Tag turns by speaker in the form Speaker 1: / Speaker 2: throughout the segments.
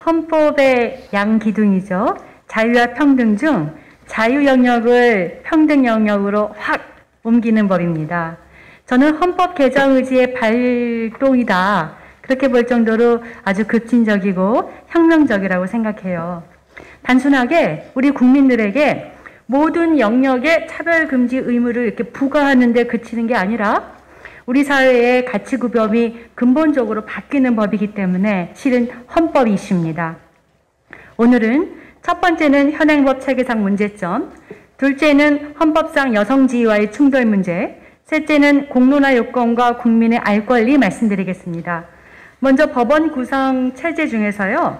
Speaker 1: 헌법의 양기둥이죠. 자유와 평등 중 자유 영역을 평등 영역으로 확 옮기는 법입니다. 저는 헌법 개정 의지의 발동이다, 그렇게 볼 정도로 아주 급진적이고 혁명적이라고 생각해요. 단순하게 우리 국민들에게 모든 영역의 차별금지 의무를 이렇게 부과하는 데 그치는 게 아니라 우리 사회의 가치 구별이 근본적으로 바뀌는 법이기 때문에 실은 헌법이 이슈입니다. 오늘은 첫 번째는 현행법 체계상 문제점, 둘째는 헌법상 여성 지위와의 충돌 문제, 셋째는 공론화 요건과 국민의 알 권리 말씀드리겠습니다. 먼저 법원 구성 체제 중에서요,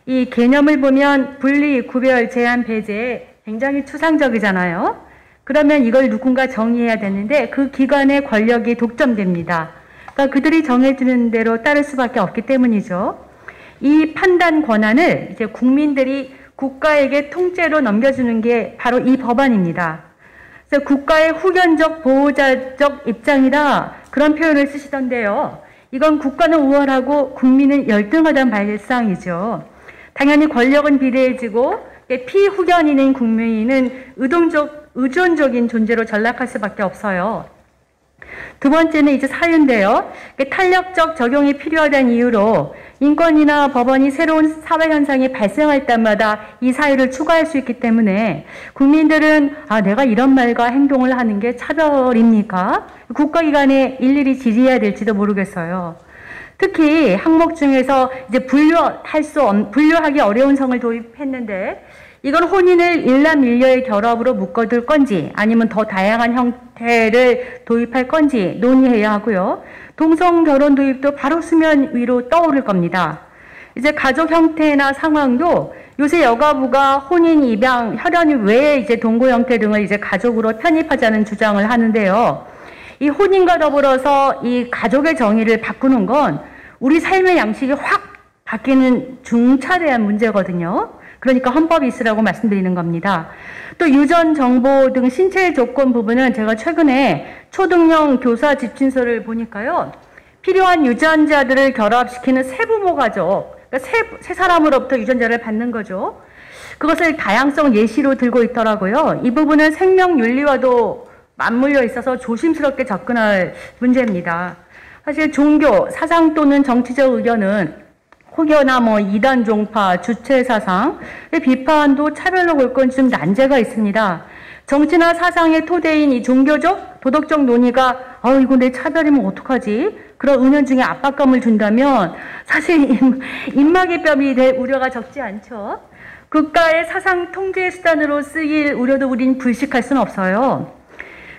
Speaker 1: 이 개념을 보면 분리, 구별, 제한, 배제 굉장히 추상적이잖아요. 그러면 이걸 누군가 정의해야 되는데 그 기관의 권력이 독점됩니다. 그러니까 그들이 정해주는 대로 따를 수밖에 없기 때문이죠. 이 판단 권한을 이제 국민들이 국가에게 통째로 넘겨주는 게 바로 이 법안입니다. 그래서 국가의 후견적 보호자적 입장이다, 그런 표현을 쓰시던데요. 이건 국가는 우월하고 국민은 열등하다는 발상이죠. 당연히 권력은 비대해지고 피후견인인 국민은 의존적인 존재로 전락할 수밖에 없어요. 두 번째는 이제 사유인데요. 탄력적 적용이 필요하다는 이유로 인권이나 법원이 새로운 사회 현상이 발생할 때마다 이 사유를 추가할 수 있기 때문에 국민들은 내가 이런 말과 행동을 하는 게 차별입니까? 국가기관에 일일이 질의해야 될지도 모르겠어요. 특히 항목 중에서 이제 분류하기 어려운 성을 도입했는데 이건 혼인을 일남일녀의 결합으로 묶어둘 건지 아니면 더 다양한 형태를 도입할 건지 논의해야 하고요. 동성 결혼 도입도 바로 수면 위로 떠오를 겁니다. 이제 가족 형태나 상황도 요새 여가부가 혼인, 입양, 혈연 외에 이제 동거 형태 등을 이제 가족으로 편입하자는 주장을 하는데요. 이 혼인과 더불어서 이 가족의 정의를 바꾸는 건 우리 삶의 양식이 확 바뀌는 중차대한 문제거든요. 그러니까 헌법이 있으라고 말씀드리는 겁니다. 또 유전 정보 등 신체 조건 부분은 제가 최근에 초등형 교사 집진서를 보니까요. 필요한 유전자들을 결합시키는 세부모 가족, 그러니까 세 사람으로부터 유전자를 받는 거죠. 그것을 다양성 예시로 들고 있더라고요. 이 부분은 생명윤리와도 맞물려 있어서 조심스럽게 접근할 문제입니다. 사실 종교, 사상 또는 정치적 의견은 혹여나 이단 종파, 주체 사상의 비판도 차별로 볼 건 좀 난제가 있습니다. 정치나 사상의 토대인 이 종교적, 도덕적 논의가 이거 내 차별이면 어떡하지? 그런 은연중에 압박감을 준다면 사실 입마개 뺨이 될 우려가 적지 않죠. 국가의 사상 통제 수단으로 쓰일 우려도 우린 불식할 수는 없어요.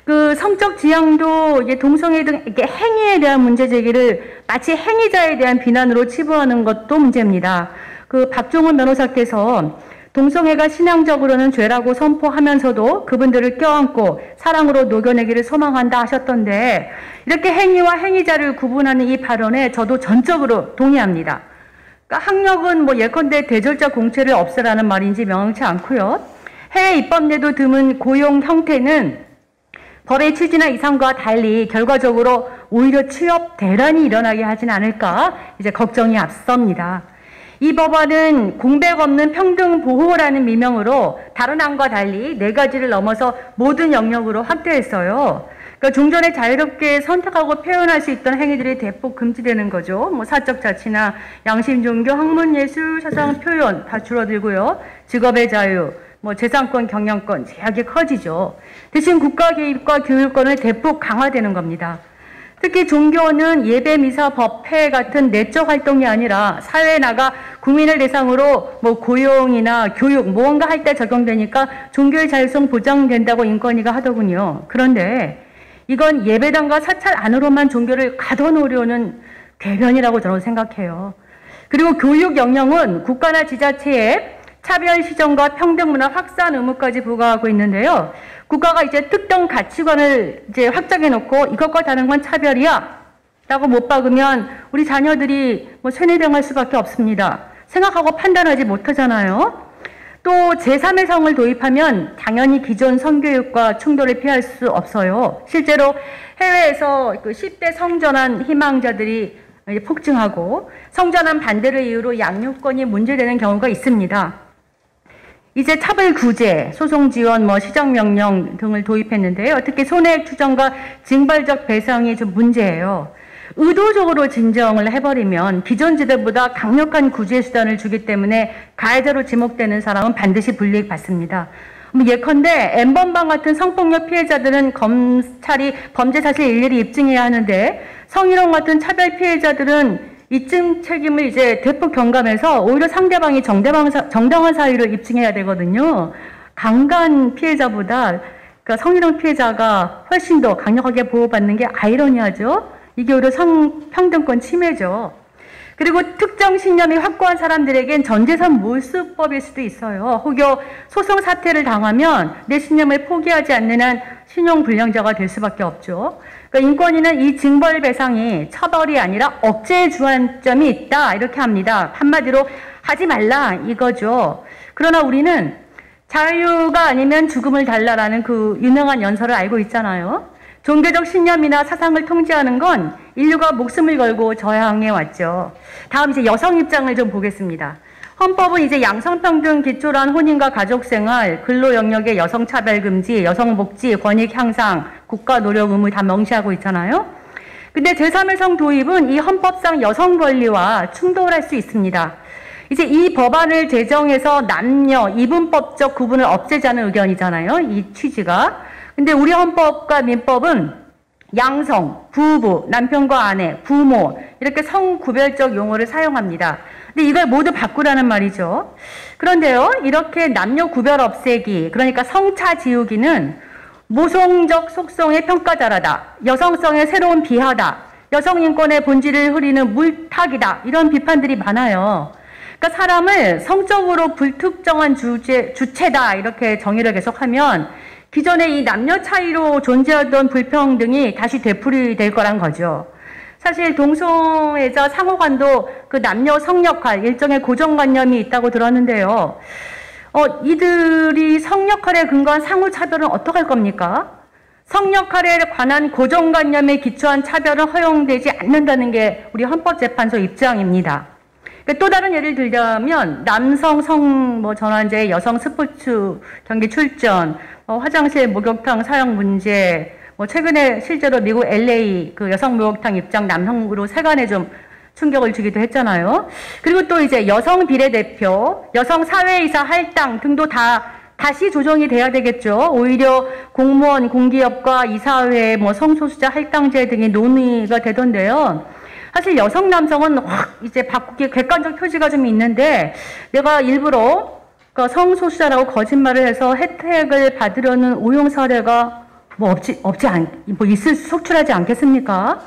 Speaker 1: 그 성적 지향도 동성애 등 이렇게 행위에 대한 문제 제기를 마치 행위자에 대한 비난으로 치부하는 것도 문제입니다. 그 박종훈 변호사께서 동성애가 신앙적으로는 죄라고 선포하면서도 그분들을 껴안고 사랑으로 녹여내기를 소망한다 하셨던데 이렇게 행위와 행위자를 구분하는 이 발언에 저도 전적으로 동의합니다. 그러니까 학력은 예컨대 대졸자 공채를 없애라는 말인지 명확치 않고요. 해외 입법례도 드문 고용 형태는 법의 취지나 이상과 달리 결과적으로 오히려 취업 대란이 일어나게 하진 않을까 이제 걱정이 앞섭니다. 이 법안은 공백 없는 평등 보호라는 미명으로 다른 안과 달리 4가지를 넘어서 모든 영역으로 확대했어요. 그러니까 종전에 자유롭게 선택하고 표현할 수 있던 행위들이 대폭 금지되는 거죠. 사적 자치나 양심, 종교, 학문, 예술, 사상, 표현 다 줄어들고요. 직업의 자유, 재산권, 경영권 제약이 커지죠. 대신 국가 개입과 교육권을 대폭 강화되는 겁니다. 특히 종교는 예배, 미사, 법회 같은 내적 활동이 아니라 사회에 나가 국민을 대상으로 고용이나 교육, 무언가 할 때 적용되니까 종교의 자율성 보장된다고 인권위가 하더군요. 그런데 이건 예배당과 사찰 안으로만 종교를 가둬놓으려는 궤변이라고 저는 생각해요. 그리고 교육 영역은 국가나 지자체에 차별 시정과 평등 문화 확산 의무까지 부과하고 있는데요. 국가가 이제 특정 가치관을 이제 확정해 놓고 이것과 다른 건 차별이야 라고 못 박으면 우리 자녀들이 세뇌당할 수밖에 없습니다. 생각하고 판단하지 못하잖아요. 또 제3의 성을 도입하면 당연히 기존 성교육과 충돌을 피할 수 없어요. 실제로 해외에서 그 10대 성전환 희망자들이 폭증하고 성전환 반대를 이유로 양육권이 문제되는 경우가 있습니다. 이제 차별구제, 소송지원, 시정명령 등을 도입했는데요. 특히 손해액 추정과 징벌적 배상이 좀 문제예요. 의도적으로 진정을 해버리면 기존 제도보다 강력한 구제 수단을 주기 때문에 가해자로 지목되는 사람은 반드시 불이익 받습니다. 예컨대 N번방 같은 성폭력 피해자들은 검찰이 범죄 사실 일일이 입증해야 하는데 성희롱 같은 차별 피해자들은 입증 책임을 이제 대폭 경감해서 오히려 상대방이 정당한 사유를 입증해야 되거든요. 강간 피해자보다 그러니까 성희롱 피해자가 훨씬 더 강력하게 보호받는 게 아이러니하죠. 이게 오히려 성평등권 침해죠. 그리고 특정 신념이 확고한 사람들에겐 전재산 몰수법일 수도 있어요. 혹여 소송 사태를 당하면 내 신념을 포기하지 않는 한 신용불량자가 될 수밖에 없죠. 그러니까 인권위는 이 징벌배상이 처벌이 아니라 억제의 주안점이 있다 이렇게 합니다. 한마디로 하지 말라 이거죠. 그러나 우리는 자유가 아니면 죽음을 달라라는 그 유명한 연설을 알고 있잖아요. 종교적 신념이나 사상을 통제하는 건 인류가 목숨을 걸고 저항해 왔죠. 다음 이제 여성 입장을 좀 보겠습니다. 헌법은 이제 양성평등 기초로 한 혼인과 가족생활, 근로 영역의 여성 차별 금지, 여성 복지, 권익 향상, 국가 노력 의무 다 명시하고 있잖아요. 근데 제3의 성 도입은 이 헌법상 여성 권리와 충돌할 수 있습니다. 이제 이 법안을 제정해서 남녀 이분법적 구분을 없애자는 의견이잖아요. 이 취지가. 근데 우리 헌법과 민법은 양성, 부부, 남편과 아내, 부모 이렇게 성구별적 용어를 사용합니다. 근데 이걸 모두 바꾸라는 말이죠. 그런데요, 이렇게 남녀 구별 없애기, 그러니까 성차 지우기는 모성적 속성의 평가자라다, 여성성의 새로운 비하다, 여성 인권의 본질을 흐리는 물타기다 이런 비판들이 많아요. 그러니까 사람을 성적으로 불특정한 주체다 이렇게 정의를 계속하면 기존의 이 남녀 차이로 존재하던 불평등이 다시 되풀이될 거란 거죠. 사실 동성애자 상호간도 그 남녀 성역할 일종의 고정관념이 있다고 들었는데요. 이들이 성역할에 근거한 상호차별은 어떡할 겁니까? 성역할에 관한 고정관념에 기초한 차별은 허용되지 않는다는 게 우리 헌법재판소 입장입니다. 또 다른 예를 들자면 남성 전환제, 여성 스포츠 경기 출전, 화장실 목욕탕 사용 문제, 최근에 실제로 미국 LA 그 여성 목욕탕 입장 남성으로 세간에 좀 충격을 주기도 했잖아요. 그리고 또 이제 여성 비례대표, 여성 사회이사 할당 등도 다시 조정이 돼야 되겠죠. 오히려 공무원, 공기업과 이사회, 성소수자 할당제 등이 논의가 되던데요. 사실 여성 남성은 확 이제 바꾸기 객관적 표시가 좀 있는데 내가 일부러 성소수자라고 거짓말을 해서 혜택을 받으려는 오용 사례가 속출하지 않겠습니까?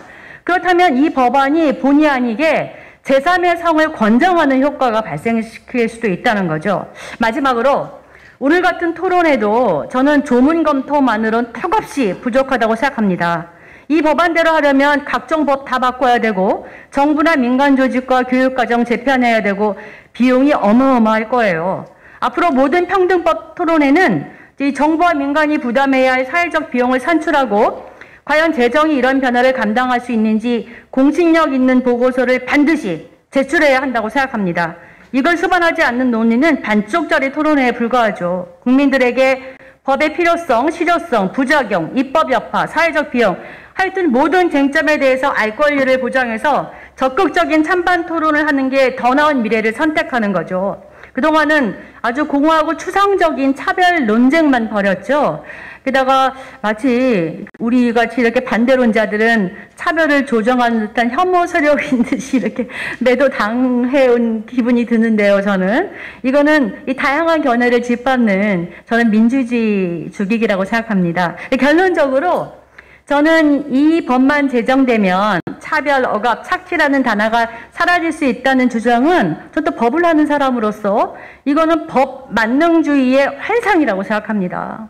Speaker 1: 그렇다면 이 법안이 본의 아니게 제3의 성을 권장하는 효과가 발생시킬 수도 있다는 거죠. 마지막으로 오늘 같은 토론에도 저는 조문 검토만으로는 턱없이 부족하다고 생각합니다. 이 법안대로 하려면 각종 법 다 바꿔야 되고 정부나 민간 조직과 교육과정 재편해야 되고 비용이 어마어마할 거예요. 앞으로 모든 평등법 토론에는 이 정부와 민간이 부담해야 할 사회적 비용을 산출하고 과연 재정이 이런 변화를 감당할 수 있는지 공신력 있는 보고서를 반드시 제출해야 한다고 생각합니다. 이걸 수반하지 않는 논의는 반쪽짜리 토론회에 불과하죠. 국민들에게 법의 필요성, 실효성, 부작용, 입법 여파, 사회적 비용 하여튼 모든 쟁점에 대해서 알 권리를 보장해서 적극적인 찬반 토론을 하는 게 더 나은 미래를 선택하는 거죠. 그동안은 아주 공허하고 추상적인 차별 논쟁만 벌였죠. 게다가 마치 우리 같이 이렇게 반대론자들은 차별을 조정하는 듯한 혐오 세력인 듯이 이렇게 매도 당해온 기분이 드는데요, 저는. 이거는 이 다양한 견해를 짓밟는 저는 민주주의 죽이기라고 생각합니다. 결론적으로 저는 이 법만 제정되면 차별, 억압, 착취라는 단어가 사라질 수 있다는 주장은 저도 법을 하는 사람으로서 이거는 법 만능주의의 환상이라고 생각합니다.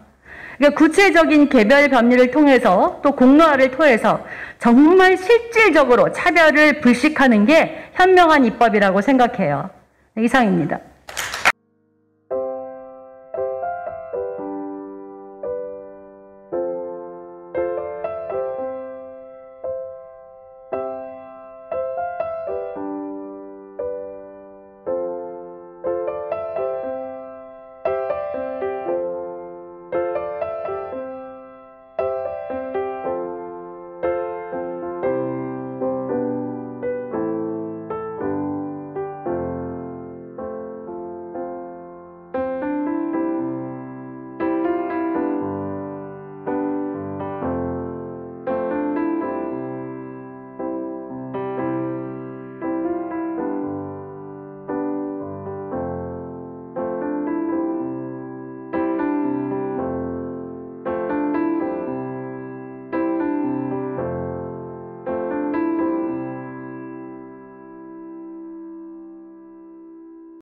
Speaker 1: 그러니까 구체적인 개별 법리를 통해서 또 공론화를 통해서 정말 실질적으로 차별을 불식하는 게 현명한 입법이라고 생각해요. 이상입니다.